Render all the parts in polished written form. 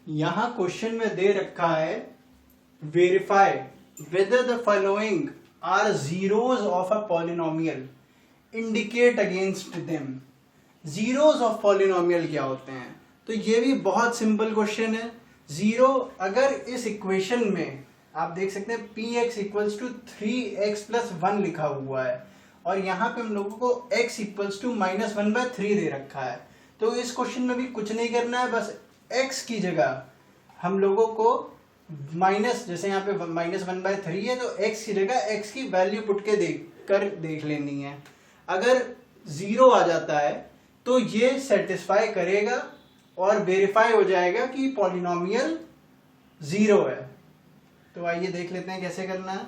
यहां क्वेश्चन में दे रखा है verify whether the following are zeros of a polynomial, indicate against them। zeros of polynomial क्या होते हैं? तो ये भी बहुत सिंपल क्वेश्चन है। जीरो अगर इस इक्वेशन में आप देख सकते हैं P x equals to 3x plus 1 लिखा हुआ है और यहाँ पे हम लोगों को x इक्वल्स टू -1/3 दे रखा है। तो इस क्वेश्चन में भी कुछ नहीं करना है, बस x की जगह हम लोगों को माइनस, जैसे यहाँ पे -1/3 है तो x की जगह x की वैल्यू पुट के देख लेनी है। अगर जीरो आ जाता है तो ये सेटिस्फाई करेगा और वेरीफाई हो जाएगा कि पॉलिनोमियल जीरो है। तो आइए देख लेते हैं कैसे करना है।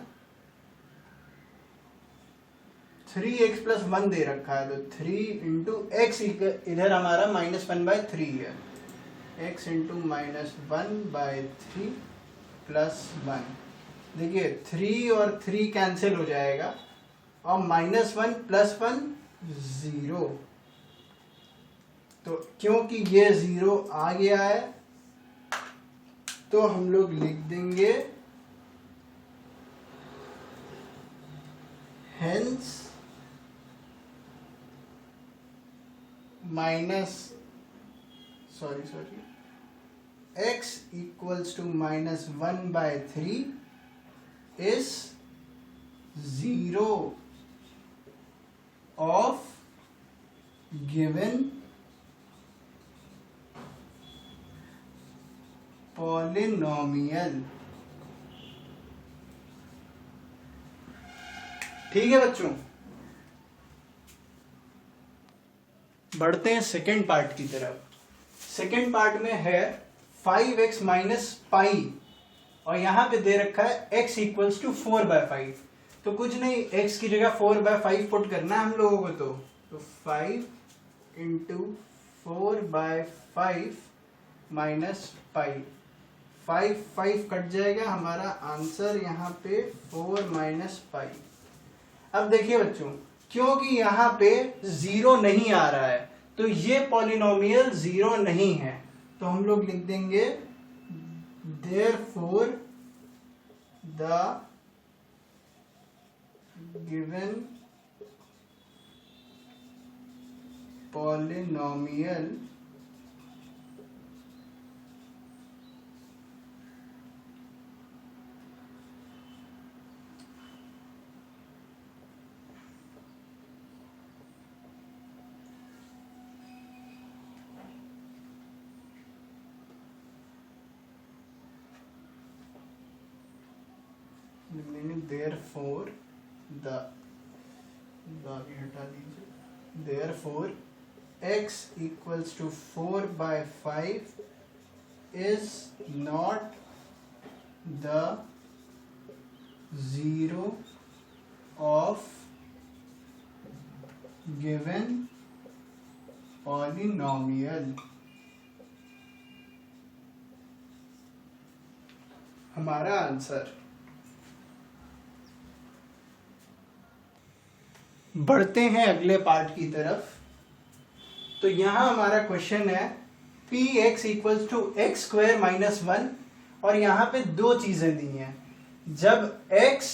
3x प्लस 1 दे रखा है तो 3 इंटू एक्स इधर हमारा -1/3 है, x इंटू -1/3 प्लस 1। देखिए 3 और 3 कैंसिल हो जाएगा और -1 प्लस 1 0। तो क्योंकि ये 0 आ गया है तो हम लोग लिख देंगे hence x equals to -1/3 is zero of given polynomial। ठीक है बच्चों, बढ़ते हैं सेकेंड पार्ट की तरफ। सेकेंड पार्ट में है 5x माइनस पाई और यहां पे दे रखा है x इक्वल्स टू 4/5। तो कुछ नहीं, x की जगह 4/5 पुट करना है हम लोगों को। तो 5 इंटू 4/5 माइनस पाई, 5 कट जाएगा, हमारा आंसर यहाँ पे 4 माइनस पाई। अब देखिए बच्चों, क्योंकि यहाँ पे जीरो नहीं आ रहा है तो ये पॉलिनोमियल जीरो नहीं है, तो हम लोग लिख देंगे therefore the given polynomial therefore therefore x equals to 4/5 is not the zero of given polynomial। हमारा आंसर। बढ़ते हैं अगले पार्ट की तरफ। तो यहां हमारा क्वेश्चन है P x equals to x square minus 1 और यहां पे दो चीजें दी हैं, जब x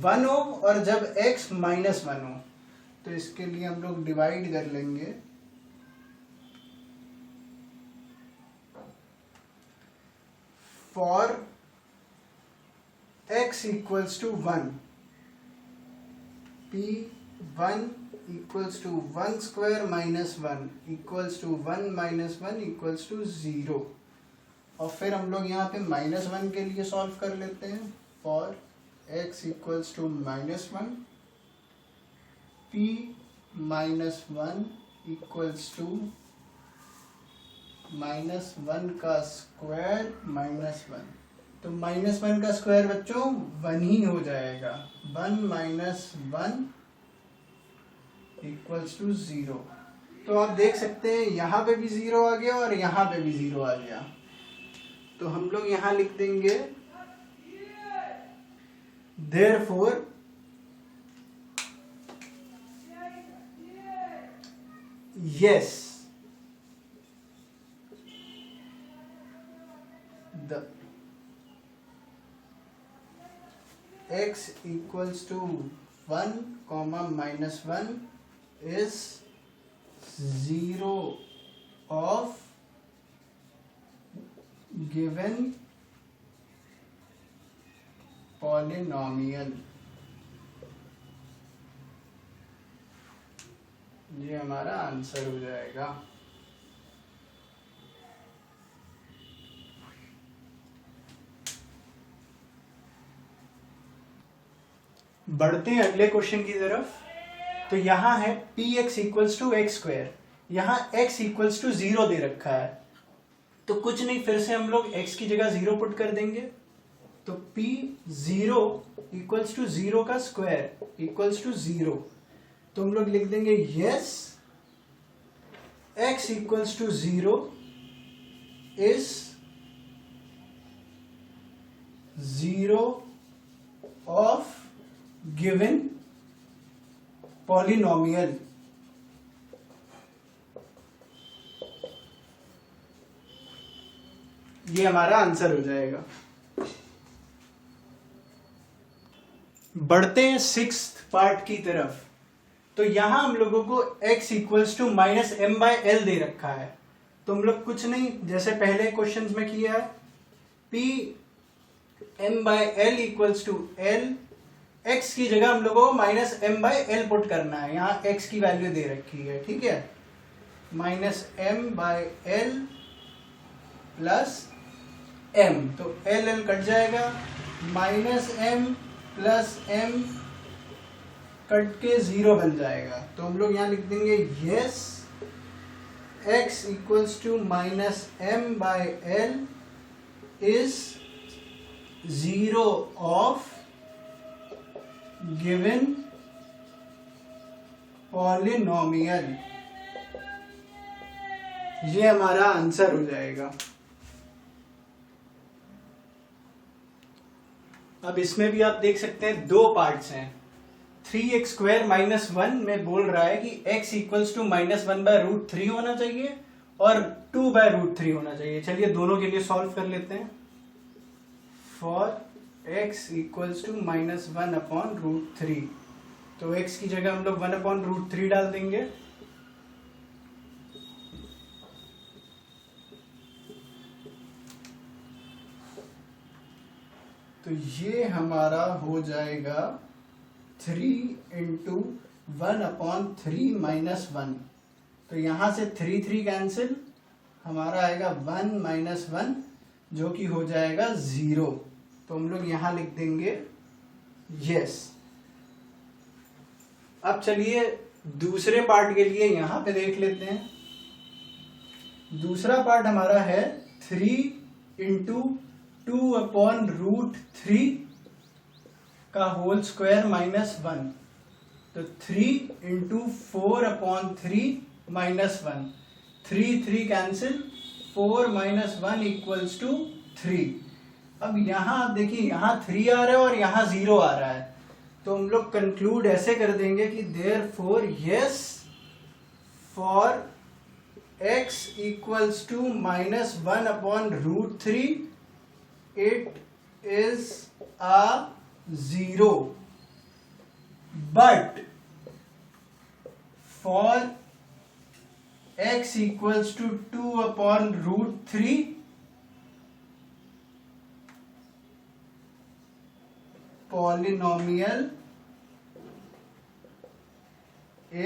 1 हो और जब x -1 हो। तो इसके लिए हम लोग डिवाइड कर लेंगे। For x equals to 1 p1 equals to 1 square minus 1 equals to 1 minus 1 equals to 0। और फिर हम लोग यहाँ पे -1 के लिए सॉल्व कर लेते हैं। For x equals to -1 p -1 equals to -1 का स्क्वायर -1। तो -1 का स्क्वायर बच्चों 1 ही हो जाएगा, 1 minus 1 इक्वल्स टू 0। तो आप देख सकते हैं यहाँ पे भी 0 आ गया और यहाँ पे भी 0 आ गया। तो हम लोग यहाँ लिख देंगे therefore yes the x equals to 1 comma minus 1 is 0 of given polynomial। ये हमारा आंसर हो जाएगा। बढ़ते हैं अगले क्वेश्चन की तरफ। तो यहां है P x equals to x square, यहां x इक्वल्स टू 0 दे रखा है, तो कुछ नहीं, फिर से हम लोग x की जगह 0 पुट कर देंगे। तो p 0 इक्वल्स टू 0 का स्क्वायर इक्वल्स टू 0, तो हम लोग लिख देंगे yes x equals to 0 is 0 of given polynomial. ये हमारा आंसर हो जाएगा। बढ़ते हैं सिक्स्थ पार्ट की तरफ। तो यहां हम लोगों को x equals to minus M by L दे रखा है, तो हम लोग कुछ नहीं, जैसे पहले क्वेश्चन में किया है, p m by L equals to L, x की जगह हम लोगों को minus M by L put करना है, यहां x की वैल्यू दे रखी है, ठीक है, minus M by L plus m, तो एल एल कट जाएगा, minus M plus M cut के 0 बन जाएगा, तो हम लोग यहां लिख देंगे yes x equals to minus M by L is 0 of given polynomial. ये हमारा आंसर हो जाएगा। अब इसमें भी आप देख सकते हैं दो पार्ट्स हैं। 3x स्क्वायर माइनस 1 में बोल रहा है कि x equals to minus 1 by root 3 होना चाहिए और 2 बाय रूट 3 होना चाहिए। चलिए दोनों के लिए सॉल्व कर लेते हैं। For x equals to minus 1 upon root 3, तो x की जगह हम लोग 1 अपॉन रूट 3 डाल देंगे। तो ये हमारा हो जाएगा 3 इंटू 1 अपॉन 3 माइनस 1, तो यहां से 3 3 कैंसिल, हमारा आएगा 1 माइनस 1 जो कि हो जाएगा 0, तो हम लोग यहां लिख देंगे यस। अब चलिए दूसरे पार्ट के लिए यहां पे देख लेते हैं। दूसरा पार्ट हमारा है 3 इंटू 2 अपॉन रूट 3 का होल स्क्वायर माइनस 1, तो 3 into 4 upon 3 minus 1, 3 3 cancel, 4 minus 1 equals to 3। अब यहां आप देखिए, यहां 3 आ रहा है और यहां 0 आ रहा है, तो हम लोग कंक्लूड ऐसे कर देंगे कि therefore yes for x equals to minus 1 upon root 3 it is a 0, but for x equals to 2 upon root 3 polynomial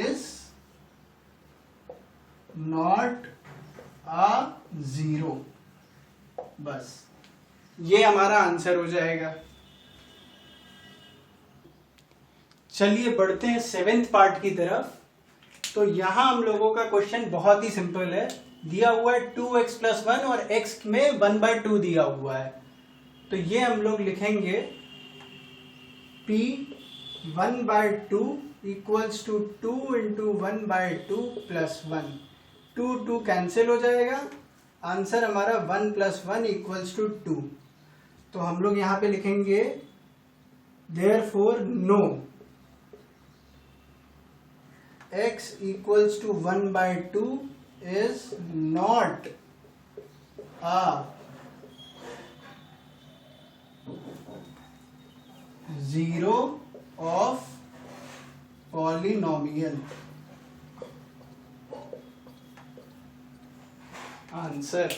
is not a 0। बस ये हमारा आंसर हो जाएगा। चलिए बढ़ते हैं सेवेंथ पार्ट की तरफ। तो यहां हम लोगों का क्वेश्चन बहुत ही सिंपल है, दिया हुआ है 2x प्लस 1 और x में 1/2 दिया हुआ है, तो ये हम लोग लिखेंगे p 1/2 equals to 2 into 1/2 plus 1, 2 2 cancel हो जाएगा, आंसर हमारा 1 प्लस 1 इक्वल्स टू 2, तो हम लोग यहां पे लिखेंगे therefore no x equals to 1/2 is not a zero of polynomial. Answer.